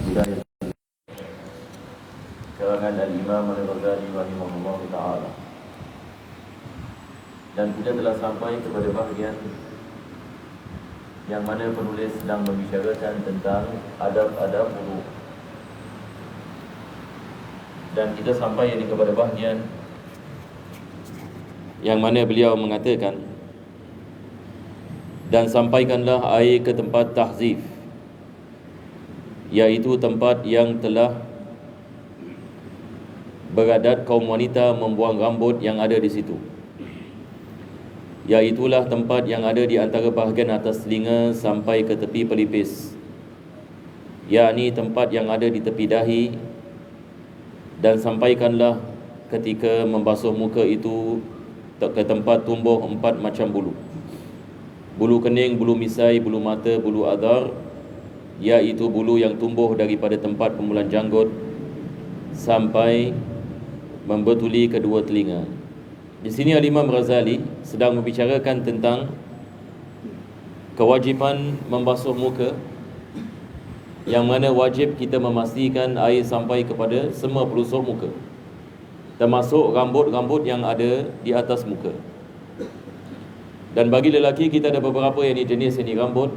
hidayah karangan Al-Imam Al-Ghazali rahimahullah ta'ala. Dan kita telah sampai kepada bahagian yang mana penulis sedang membicarakan tentang adab-adab wudu. Dan kita sampai ini kepada bahagian yang mana beliau mengatakan, dan sampaikanlah air ke tempat tahzif, iaitu tempat yang telah beradat kaum wanita membuang rambut yang ada di situ, iaitulah tempat yang ada di antara bahagian atas telinga sampai ke tepi pelipis, yakni tempat yang ada di tepi dahi. Dan sampaikanlah ketika membasuh muka itu ke tempat tumbuh 4 macam bulu: bulu kening, bulu misai, bulu mata, bulu adhar, iaitu bulu yang tumbuh daripada tempat permulaan janggut sampai membetuli kedua telinga. Di sini Al-Imam Ghazali sedang membicarakan tentang kewajipan membasuh muka, yang mana wajib kita memastikan air sampai kepada semua pelusuk muka, termasuk rambut-rambut yang ada di atas muka. Dan bagi lelaki, kita ada beberapa yang jenis ini rambut.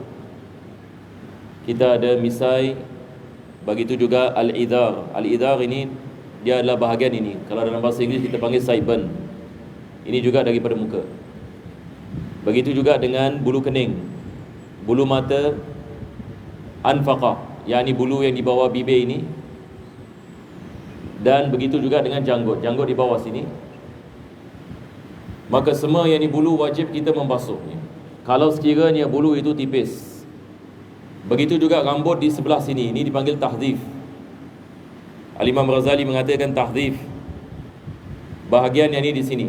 Kita ada misai, begitu juga al-idhar. Al-idhar ini dia adalah bahagian ini, kalau dalam bahasa Inggeris kita panggil sideburn. Ini juga daripada muka. Begitu juga dengan bulu kening, bulu mata, anfaqah, yakni bulu yang di bawah bibir ini. Dan begitu juga dengan janggut, janggut di bawah sini. Maka semua yang ni bulu wajib kita membasuhnya, kalau sekiranya bulu itu tipis. Begitu juga rambut di sebelah sini, ini dipanggil tahdhif. Al-Imam Ghazali mengatakan tahdhif bahagian yang ni di sini.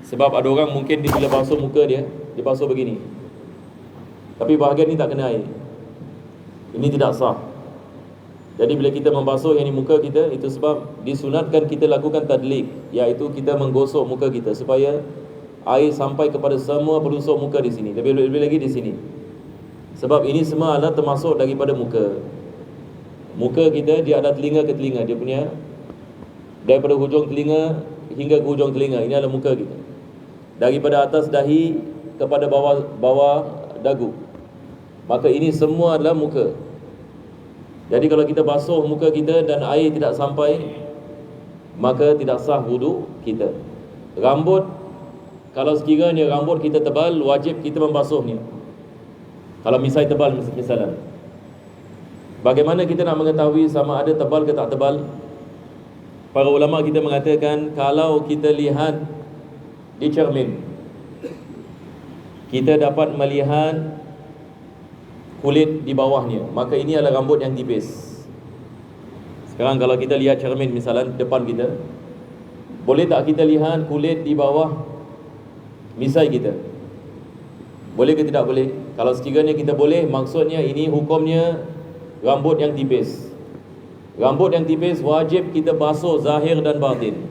Sebab ada orang mungkin dia bila basuh muka dia basuh begini, tapi bahagian ni tak kena air. Ini tidak sah. Jadi bila kita membasuh yang ni muka kita, itu sebab disunatkan kita lakukan tadlik, iaitu kita menggosok muka kita supaya air sampai kepada semua pelusuk muka di sini, lebih-lebih lagi di sini. Sebab ini semua adalah termasuk daripada muka. Muka kita dia ada telinga ke telinga, dia punya daripada hujung telinga hingga ke hujung telinga, ini adalah muka kita. Daripada atas dahi kepada bawah dagu, maka ini semua adalah muka. Jadi kalau kita basuh muka kita dan air tidak sampai, maka tidak sah wudu kita. Rambut, kalau sekiranya rambut kita tebal, wajib kita membasuhnya. Kalau misai tebal misalnya, bagaimana kita nak mengetahui sama ada tebal ke tak tebal? Para ulama kita mengatakan, kalau kita lihat di cermin, kita dapat melihat kulit di bawahnya, maka ini adalah rambut yang tipis. Sekarang kalau kita lihat cermin misalnya depan kita, boleh tak kita lihat kulit di bawah misai kita? Boleh ke tidak boleh? Kalau sekiranya kita boleh, maksudnya ini hukumnya rambut yang tipis. Rambut yang tipis wajib kita basuh zahir dan batin.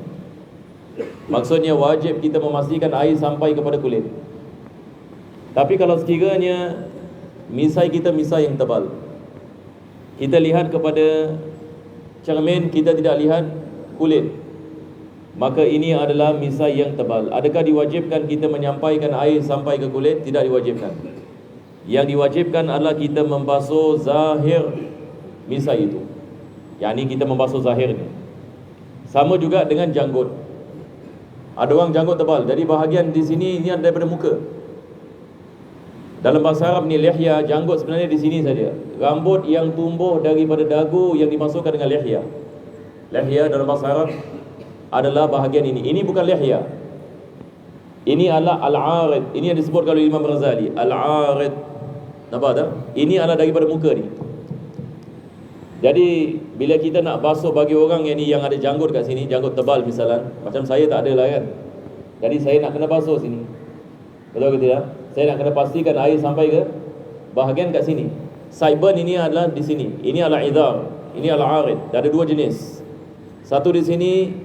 Maksudnya wajib kita memastikan air sampai kepada kulit. Tapi kalau sekiranya misai kita misai yang tebal, kita lihat kepada cermin, kita tidak lihat kulit, maka ini adalah misai yang tebal. Adakah diwajibkan kita menyampaikan air sampai ke kulit? Tidak diwajibkan. Yang diwajibkan adalah kita membasuh zahir misai itu, yakni kita membasuh zahirnya. Sama juga dengan janggut. Ada orang janggut tebal, jadi bahagian di sini ini adalah daripada muka. Dalam bahasa Arab ni lihya, janggut sebenarnya di sini saja. Rambut yang tumbuh daripada dagu yang dimasukkan dengan lihya. Lihya dalam bahasa Arab adalah bahagian ini. Ini bukan lihya. Ini adalah al-arid. Ini yang disebutkan oleh Imam Ghazali, al-arid. Nampak tak? Ini adalah daripada muka ni. Jadi bila kita nak basuh bagi orang yang ada janggut kat sini, janggut tebal misalnya, macam saya tak ada lah kan. Jadi saya nak kena basuh sini, betul ke tidak? Saya nak kena pastikan air sampai ke bahagian kat sini. Sideburn ini adalah di sini. Ini adalah idhar, ini adalah arid. Ada dua jenis. Satu di sini,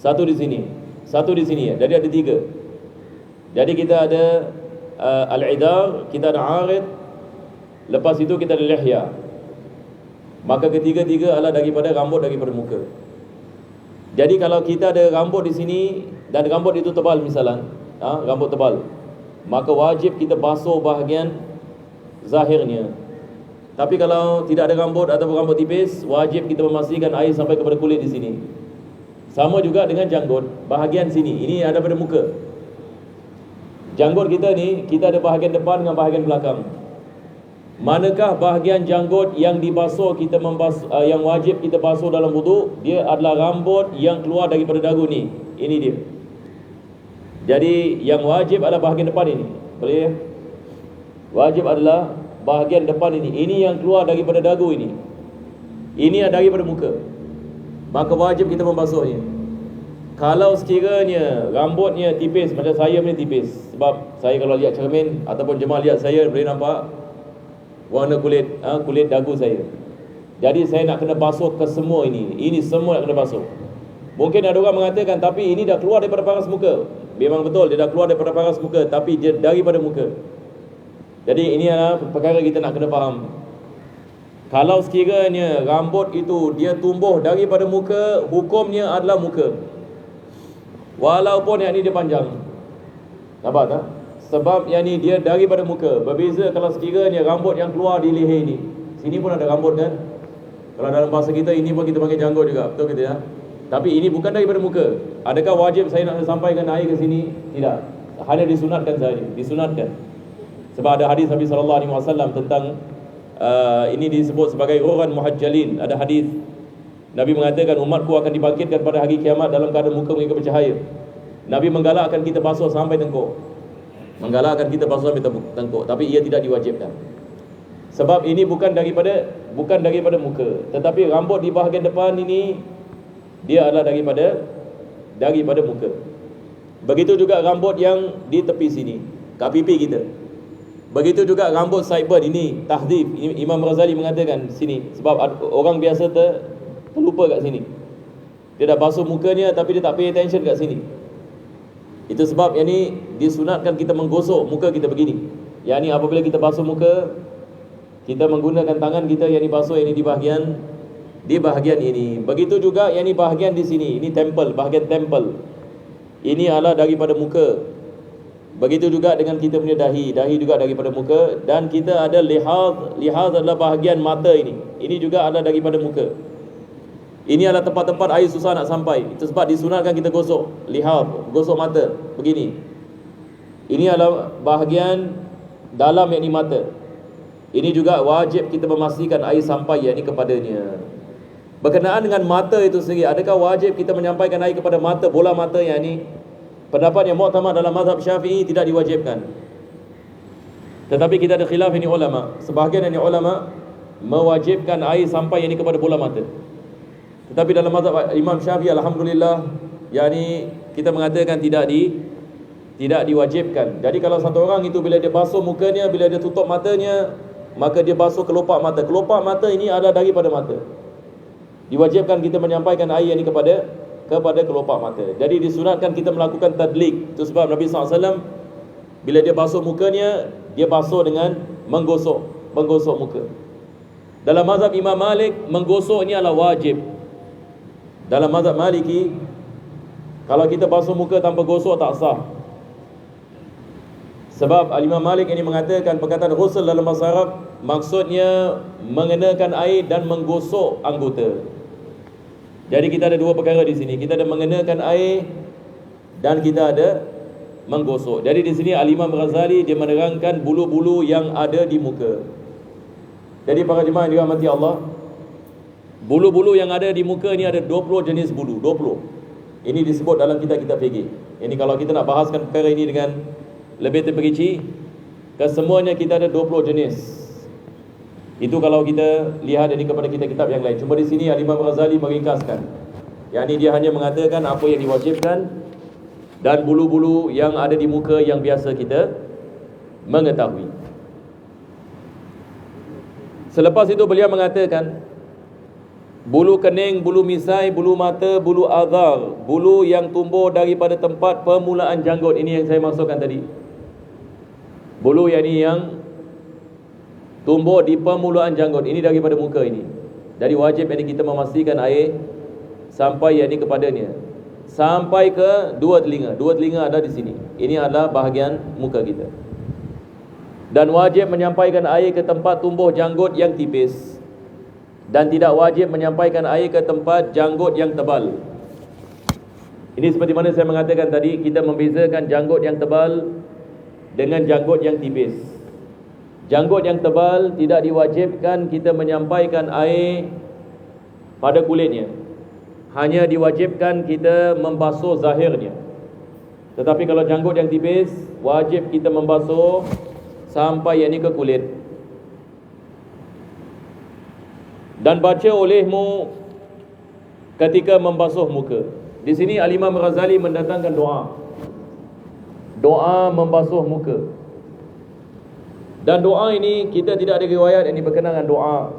satu di sini, satu di sini. Jadi ada tiga. Jadi kita ada al-idhar, kita ada arid, lepas itu kita ada lihya. maka ketiga-tiga adalah daripada rambut daripada muka. Jadi kalau kita ada rambut di sini dan rambut itu tebal misalan, rambut tebal, maka wajib kita basuh bahagian zahirnya. Tapi kalau tidak ada rambut ataupun rambut tipis, wajib kita memastikan air sampai kepada kulit di sini. Sama juga dengan janggut, bahagian sini, ini ada pada muka. Janggut kita ni, kita ada bahagian depan dengan bahagian belakang. Manakah bahagian janggut yang dibasuh, yang wajib kita basuh dalam wuduk? Dia adalah rambut yang keluar daripada dagu ni. Ini dia. Jadi yang wajib adalah bahagian depan ini. Boleh ya? Wajib adalah bahagian depan ini. Ini yang keluar daripada dagu ini. Ini adalah daripada muka. Maka wajib kita membasuhnya. Kalau sekiranya rambutnya tipis, macam saya ni tipis, sebab saya kalau lihat cermin ataupun jemaah lihat saya, boleh nampak warna kulit dagu saya. Jadi saya nak kena basuh ke semua ini. Ini semua nak kena basuh. Mungkin ada orang mengatakan, tapi ini dah keluar daripada paras muka. Memang betul, dia dah keluar daripada paras muka, tapi dia daripada muka. Jadi ini adalah perkara kita nak kena faham. Kalau sekiranya rambut itu dia tumbuh daripada muka, hukumnya adalah muka, walaupun yang ini dia panjang. Nampak tak? Sebab yang ni dia daripada muka. Berbeza kalau sekiranya rambut yang keluar di leher ni. Sini pun ada rambut kan? Kalau dalam bahasa kita, ini pun kita panggil janggut juga. Betul kita ya? Tapi ini bukan daripada muka. Adakah wajib saya nak sampaikan air ke sini? Tidak. Hanya disunatkan saja. Disunatkan. Sebab ada hadis Nabi SAW tentang ini disebut sebagai uran muhajjalin. Ada hadis Nabi mengatakan umatku akan dibangkitkan pada hari kiamat dalam keadaan muka mereka bercahaya. Nabi menggalakkan kita basuh sampai tengkuk. Menggalakkan kita basuh sampai tengkuk, tapi ia tidak diwajibkan. Sebab ini bukan daripada muka, tetapi rambut di bahagian depan ini dia adalah daripada muka. Begitu juga rambut yang di tepi sini, kat pipi kita. Begitu juga rambut sideburn ini, tahdhib. Imam Razali mengatakan sini, sebab orang biasa terlupa kat sini. Dia dah basuh mukanya tapi dia tak pay attention kat sini. Itu sebab yang ni disunatkan kita menggosok muka kita begini. Yang ni apabila kita basuh muka, kita menggunakan tangan kita yang ni basuh yang ni di bahagian ini. Begitu juga yang ni bahagian di sini, ini temple, bahagian temple. Ini adalah daripada muka. Begitu juga dengan kita punya dahi juga daripada muka. Dan kita ada lihaz adalah bahagian mata ini. Ini juga adalah daripada muka. Ini adalah tempat-tempat air susah nak sampai. Itu sebab disunatkan kita gosok lihaz, gosok mata begini. Ini adalah bahagian dalam yakni mata. Ini juga wajib kita memastikan air sampai yakni kepadanya. Berkenaan dengan mata itu sendiri, adakah wajib kita menyampaikan air kepada mata, bola mata yakni? Pendapat yang mu'tamad dalam mazhab Syafi'i tidak diwajibkan. Tetapi kita ada khilaf ini ulama. Sebahagian ini ulama mewajibkan air sampai yakni kepada bola mata. Tetapi dalam mazhab Imam Syafi'i, alhamdulillah, yakni kita mengatakan tidak diwajibkan. Jadi kalau satu orang itu bila dia basuh mukanya, bila dia tutup matanya, maka dia basuh kelopak mata. Kelopak mata ini adalah daripada mata. Diwajibkan kita menyampaikan air ini kepada kelopak mata. Jadi disunatkan kita melakukan tadlik. Itu sebab Nabi SAW bila dia basuh mukanya, dia basuh dengan menggosok muka. Dalam mazhab Imam Malik, menggosok ini adalah wajib. Dalam mazhab Maliki, kalau kita basuh muka tanpa gosok tak sah. Sebab Imam Malik ini mengatakan perkataan ghusl dalam bahasa Arab maksudnya mengenakan air dan menggosok anggota. Jadi kita ada dua perkara di sini. Kita ada mengenakan air dan kita ada menggosok. Jadi di sini Al-Imam Ghazali dia menerangkan bulu-bulu yang ada di muka. Jadi para jemaah yang dirahmati Allah, bulu-bulu yang ada di muka ni ada 20 jenis bulu, 20. Ini disebut dalam kitab-kitab fikih. Ini kalau kita nak bahaskan perkara ini dengan lebih terperinci, kesemuanya kita ada 20 jenis. Itu kalau kita lihat ini kepada kitab-kitab yang lain. Cuma di sini Imam Ghazali meringkaskan. Yang ini dia hanya mengatakan apa yang diwajibkan dan bulu-bulu yang ada di muka yang biasa kita mengetahui. Selepas itu beliau mengatakan bulu kening, bulu misai, bulu mata, bulu azhar, bulu yang tumbuh daripada tempat permulaan janggut. Ini yang saya maksudkan tadi. Bulu yang tumbuh di permulaan janggut. Ini daripada muka ini. Jadi wajib yang kita memastikan air sampai yang ini kepadanya, sampai ke dua telinga. Dua telinga ada di sini. Ini adalah bahagian muka kita. Dan wajib menyampaikan air ke tempat tumbuh janggut yang tipis, dan tidak wajib menyampaikan air ke tempat janggut yang tebal. Ini seperti mana saya mengatakan tadi, kita membezakan janggut yang tebal dengan janggut yang tipis. Janggut yang tebal tidak diwajibkan kita menyampaikan air pada kulitnya, hanya diwajibkan kita membasuh zahirnya. Tetapi kalau janggut yang tipis, wajib kita membasuh sampai yang ini ke kulit. Dan baca olehmu ketika membasuh muka. Di sini Al-Imam Ghazali mendatangkan doa. Doa membasuh muka. Dan doa ini kita tidak ada riwayat yang berkenaan dengan doa,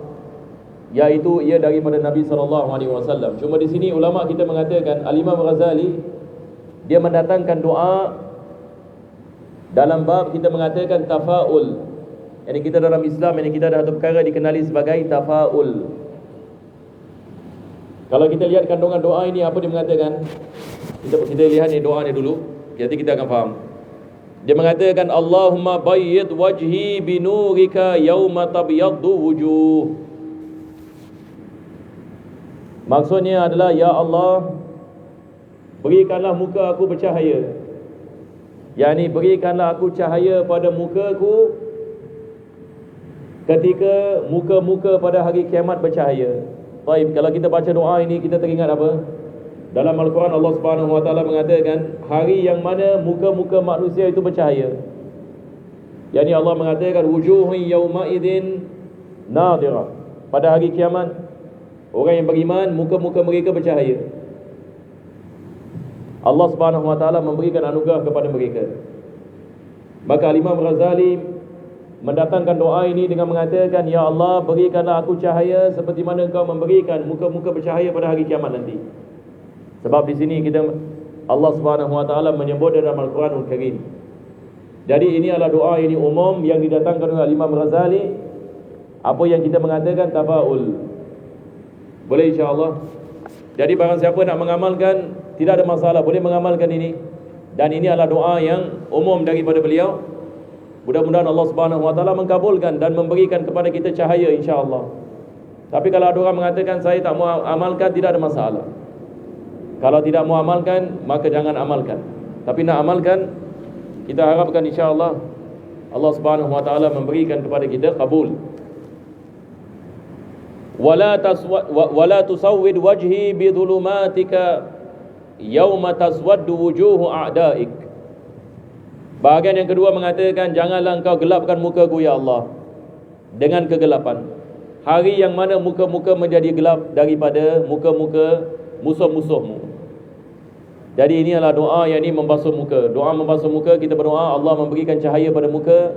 iaitu ia daripada Nabi SAW. Cuma di sini ulama kita mengatakan Al-Imam Ghazali dia mendatangkan doa dalam bab kita mengatakan tafaul. Yang kita dalam Islam, yang kita ada satu perkara dikenali sebagai tafaul. Kalau kita lihat kandungan doa ini, apa dia mengatakan? Kita lihat ni doa ni dulu, nanti kita akan faham. Dia mengatakan Allahumma bayyid wajhi binurika yawma tabyaddu wujuh. Maksudnya adalah, ya Allah, berikanlah muka aku bercahaya. Yani berikanlah aku cahaya pada mukaku ketika muka-muka pada hari kiamat bercahaya. Baik, kalau kita baca doa ini, kita teringat apa? Dalam Al-Quran Allah Subhanahu Wa Taala mengatakan hari yang mana muka-muka manusia itu bercahaya. Yani Allah mengatakan wujuhun yawma idzin nadira. Pada hari kiamat, orang yang beriman, muka-muka mereka bercahaya. Allah Subhanahu Wa Taala memberikan anugerah kepada mereka. Maka Imam Ghazali mendatangkan doa ini dengan mengatakan, ya Allah, berikanlah aku cahaya seperti mana Engkau memberikan muka-muka bercahaya pada hari kiamat nanti. Sebab di sini kita, Allah Subhanahu Wa Taala menyebut dalam Al-Quranul Karim. Jadi ini adalah doa ini umum yang didatangkan oleh Imam Ghazali. Apa yang kita mengatakan tafaul. Boleh insya-Allah. Jadi barang siapa nak mengamalkan, tidak ada masalah, boleh mengamalkan ini. Dan ini adalah doa yang umum daripada beliau. Mudah-mudahan Allah Subhanahu Wa Taala mengkabulkan dan memberikan kepada kita cahaya insya-Allah. Tapi kalau ada orang mengatakan saya tak mau amalkan, tidak ada masalah. Kalau tidak mau amalkan, maka jangan amalkan. Tapi nak amalkan, kita harapkan insya-Allah Allah Subhanahu Wa Taala memberikan kepada kita kabul. Wala tusawwid wajhi bi dhulumatika yauma taswaddu wujuhu a'daik. Bahagian yang kedua mengatakan, janganlah engkau gelapkan mukaku ya Allah dengan kegelapan, hari yang mana muka-muka menjadi gelap daripada muka-muka musuh-musuhmu. Jadi ini adalah doa yang ini membasuh muka. Doa membasuh muka, kita berdoa Allah memberikan cahaya pada muka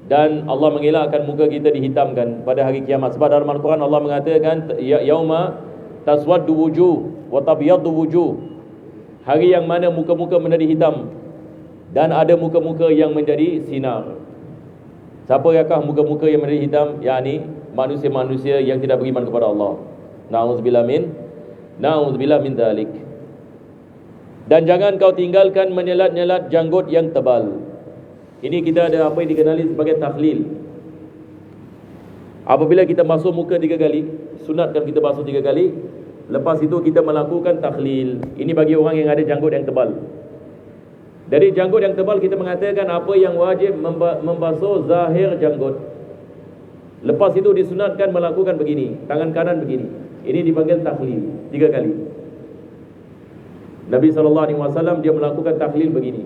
dan Allah mengelakkan muka kita dihitamkan pada hari kiamat. Sebab dalam Al-Quran Allah mengatakan yauma taswaddu wujuh wa tabyaddu wujuh, hari yang mana muka-muka menjadi hitam dan ada muka-muka yang menjadi sinar. Siapakah muka-muka yang menjadi hitam? Yakni manusia-manusia yang tidak beriman kepada Allah. Na'udzubillah min dzalik. Dan jangan kau tinggalkan menyelat-nyelat janggut yang tebal. Ini kita ada apa yang dikenali sebagai takhlil. Apabila kita basuh muka 3 kali, sunatkan kita basuh 3 kali. Lepas itu kita melakukan takhlil. Ini bagi orang yang ada janggut yang tebal. Dari janggut yang tebal kita mengatakan apa yang wajib membasuh zahir janggut. Lepas itu disunatkan melakukan begini, tangan kanan begini. Ini dipanggil takhlil 3 kali. Nabi SAW dia melakukan takhlil begini.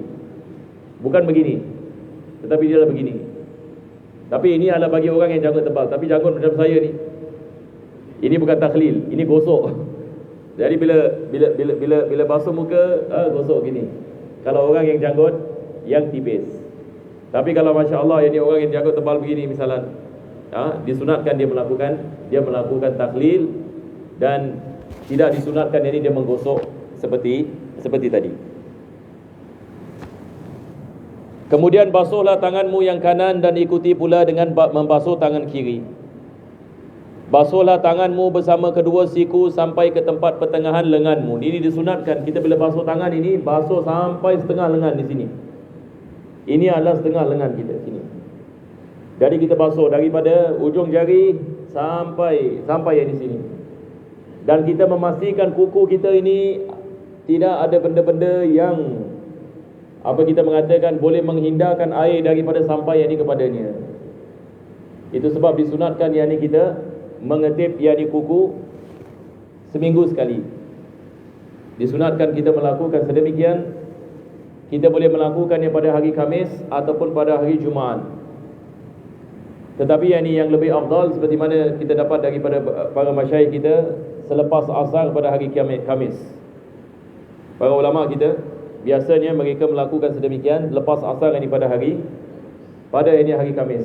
Bukan begini, tetapi dia adalah begini. Tapi ini adalah bagi orang yang janggut tebal. Tapi janggut macam saya ni, ini bukan takhlil, ini gosok. Jadi bila basuh muka, gosok gini. Kalau orang yang janggut yang tipis. Tapi kalau masya-Allah ini orang yang janggut tebal begini misalan, disunatkan dia melakukan takhlil, dan tidak disunatkan ini dia menggosok seperti tadi. Kemudian basuhlah tanganmu yang kanan dan ikuti pula dengan membasuh tangan kiri. Basuhlah tanganmu bersama kedua siku sampai ke tempat pertengahan lenganmu. Ini disunatkan. Kita bila basuh tangan ini, basuh sampai setengah lengan di sini. Ini adalah setengah lengan kita sini. Jadi kita basuh daripada ujung jari sampai yang di sini. Dan kita memastikan kuku kita ini tidak ada benda-benda yang kita mengatakan boleh menghindarkan air daripada sampai yang ini kepadanya. Itu sebab disunatkan yang ini kita mengetip yang ini kuku seminggu sekali. Disunatkan kita melakukan sedemikian. Kita boleh melakukannya pada hari Khamis ataupun pada hari Jumaat. Tetapi yang ini yang lebih afdal, seperti mana kita dapat daripada para masyayikh kita, selepas asar pada hari Khamis. Para ulama kita biasanya mereka melakukan sedemikian lepas asar ini pada hari Khamis.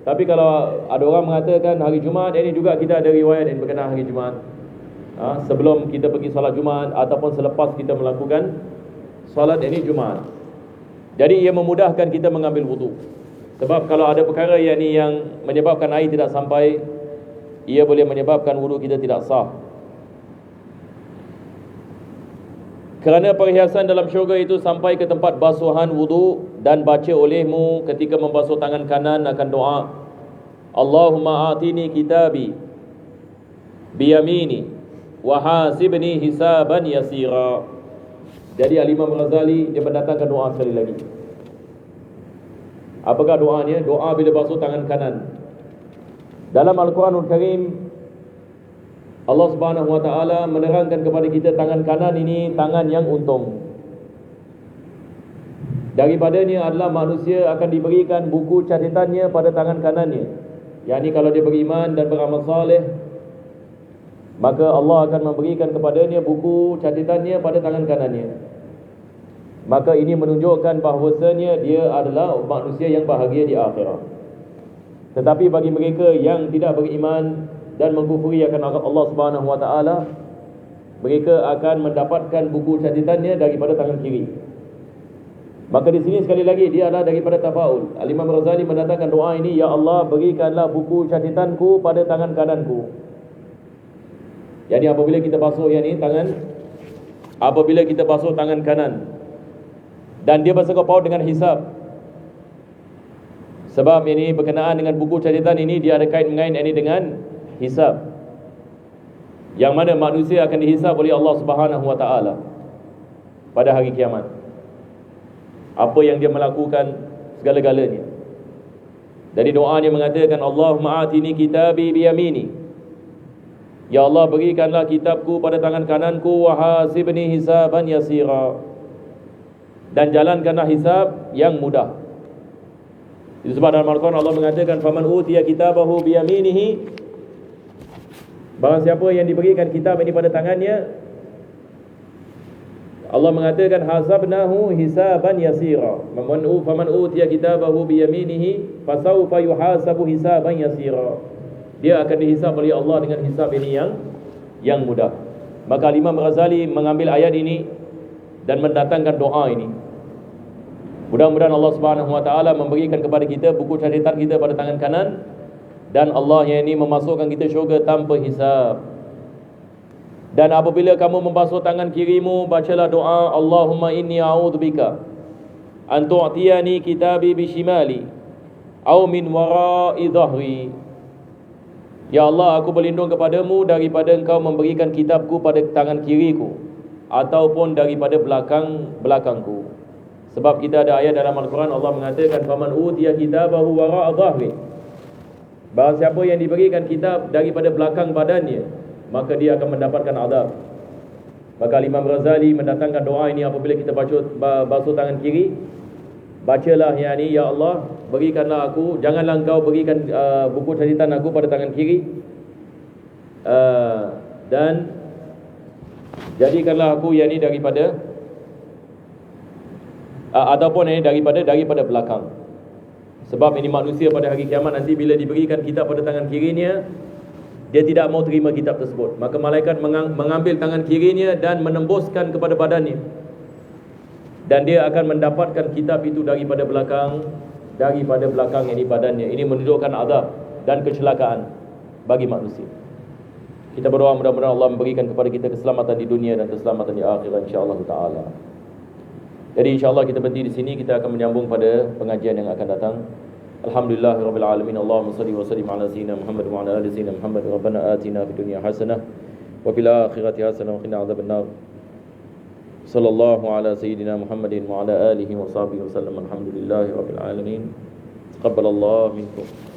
Tapi kalau ada orang mengatakan hari Jumaat, ini juga kita ada riwayat yang berkenaan hari Jumaat. Sebelum kita pergi solat Jumaat ataupun selepas kita melakukan solat ini Jumaat. Jadi ia memudahkan kita mengambil wudu. Sebab kalau ada perkara yang menyebabkan air tidak sampai, ia boleh menyebabkan wudu kita tidak sah. Kerana perhiasan dalam syurga itu sampai ke tempat basuhan wudu dan baca olehmu ketika membasuh tangan kanan akan doa, Allahumma atini kitabi biyamini wa hasibni hisaban yasira. Jadi Al-Imam Ghazali dia mendatangkan doa sekali lagi. Apakah doanya? Doa bila basuh tangan kanan. Dalam Al-Quranul Karim, Allah Subhanahu Wa Taala menerangkan kepada kita tangan kanan ini tangan yang untung. Daripadanya adalah manusia akan diberikan buku catatannya pada tangan kanannya. Yang ini kalau dia beriman dan beramal saleh, maka Allah akan memberikan kepadanya buku catatannya pada tangan kanannya. Maka ini menunjukkan bahawasanya dia adalah manusia yang bahagia di akhirat. Tetapi bagi mereka yang tidak beriman dan mengkufuri akan Allah Subhanahu Wa Taala, mereka akan mendapatkan buku catatannya daripada tangan kiri. Maka di sini sekali lagi dia adalah daripada tafaul. Al-Imam Ghazali mendatangkan doa ini, ya Allah berikanlah buku catatanku pada tangan kananku. Jadi apabila kita basuh yang ini apabila kita basuh tangan kanan, dan dia bersangkut paut dengan hisab. Sebab ini berkenaan dengan buku catatan ini, dia ada kait mengait ini dengan hisab, yang mana manusia akan dihisab oleh Allah Subhanahu Wa Taala pada hari kiamat. Apa yang dia melakukan segala-galanya. Jadi doa dia mengatakan, Allahumma atini kitabi biyamini, ya Allah berikanlah kitabku pada tangan kananku, wa hasibni hisaban yasira, dan jalankanlah hisab yang mudah. Itu sebab dalam Al-Quran Allah mengatakan, faman utiya kitabahu biyaminihi, barang siapa yang diberikan kitab ini pada tangannya, Allah mengatakan hasabnahu hisaban yasira. Faman utiya kitabahu biyaminihi fasawfa yuhasabu hisaban yasira. Dia akan dihisab oleh Allah dengan hisab ini yang mudah. Maka Imam Ghazali mengambil ayat ini dan mendatangkan doa ini. Mudah-mudahan Allah Subhanahu Wa Taala memberikan kepada kita buku catatan kita pada tangan kanan, dan Allah yang ini memasukkan kita syurga tanpa hisab. Dan apabila kamu membasuh tangan kirimu, bacalah doa, Allahumma inni a'udzubika an tu'tiyani kitabi bishimali au min wara'i dhahri. Ya Allah, aku berlindung kepadamu daripada engkau memberikan kitabku pada tangan kiriku ataupun daripada belakangku. Sebab kita ada ayat dalam Al-Quran Allah mengatakan, faman utiya kitabahu wara'a dhahri, barang siapa yang diberikan kitab daripada belakang badannya, maka dia akan mendapatkan azab. Maka Imam Ghazali mendatangkan doa ini apabila kita basuh tangan kiri. Bacalah yang ini, ya Allah berikanlah aku, janganlah engkau berikan buku catatan aku pada tangan kiri, dan jadikanlah aku yang ini daripada ataupun ini daripada belakang. Sebab ini manusia pada hari kiamat nanti bila diberikan kitab pada tangan kirinya, dia tidak mau terima kitab tersebut. Maka malaikat mengambil tangan kirinya dan menembuskan kepada badannya, dan dia akan mendapatkan kitab itu daripada belakang ini badannya. Ini menunjukkan azab dan kecelakaan. bagi manusia. Kita berdoa mudah-mudahan Allah memberikan kepada kita keselamatan di dunia dan keselamatan di akhirat insya-Allah taala. Jadi insya-Allah kita berhenti di sini, kita akan menyambung pada pengajian yang akan datang. Alhamdulillahirabbil alamin. Allahumma shalli wa sallim ala sayyidina Muhammad wa ala ali sayyidina Muhammad. Rabbana atina fid dunya hasanah wa fil akhirati hasanah wa qina adzabannar. Sallallahu ala sayyidina Muhammadin wa ala alihi wa sahbihi wa sallam. Alhamdulillahirabbil alamin. Taqabbalallahu minkum.